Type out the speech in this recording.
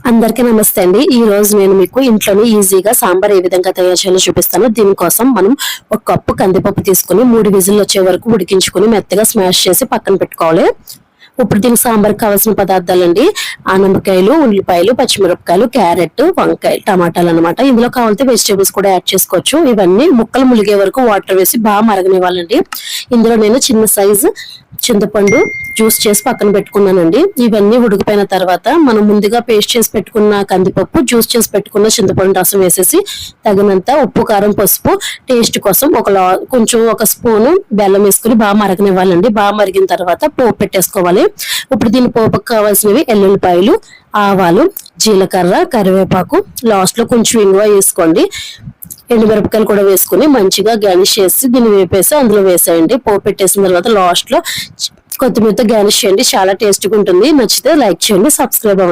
అందరికీ నమస్తే అండి. ఈ రోజు నేను మీకు ఇంట్లోనే ఈజీగా సాంబార్ ఏ విధంగా తయారు చేయాలో చూపిస్తాను. దీనికోసం మనం ఒక కప్పు కందిపప్పు తీసుకుని 3 విజిల్లు వచ్చే వరకు ఉడికించుకుని మెత్తగా స్మాష్ చేసి పక్కన పెట్టుకోవాలి. ఇప్పుడు దీనికి సాంబార్ కావాల్సిన పదార్థాలండి: ఆనపకాయలు, ఉల్లిపాయలు, పచ్చిమిరపకాయలు, క్యారెట్, వంకాయ, టమాటాలు అన్నమాట. ఇందులో కావాలంటే వెజిటేబుల్స్ కూడా యాడ్ చేసుకోవచ్చు. ఇవన్నీ ముక్కలు ములిగే వరకు వాటర్ వేసి బాగా మరగనివ్వాలండి. ఇందులో నేను చిన్న సైజు చింతపండు జ్యూస్ చేసి పక్కన పెట్టుకున్నానండి. ఇవన్నీ ఉడికిపోయిన తర్వాత మనం ముందుగా పేస్ట్ చేసి పెట్టుకున్న కందిపప్పు, జ్యూస్ చేసి పెట్టుకున్న చింతపండు రసం వేసేసి తగినంత ఉప్పు, కారం, పసుపు, టేస్ట్ కోసం కొంచెం ఒక స్పూను బెల్లం వేసుకుని బాగా మరగనివ్వాలండి. బాగా మరిగిన తర్వాత పోపు పెట్టేసుకోవాలి. ఇప్పుడు దీని పోపుకు కావాల్సినవి ఎల్లుల్లిపాయలు, ఆవాలు, జీలకర్ర, కరివేపాకు, లాస్ట్ లో కొంచెం ఇంగువ వేసుకోండి. ఎండుమిరపకాయలు కూడా వేసుకుని మంచిగా గార్నిష్ చేసి దీన్ని వేపేసి అందులో వేసేయండి. పోపు పెట్టేసిన తర్వాత లాస్ట్ లో కొత్తిమీరతో గార్నిష్ చేయండి. చాలా టేస్టీగా ఉంటుంది. నచ్చితే లైక్ చేయండి, సబ్స్క్రైబ్ అవ్వండి.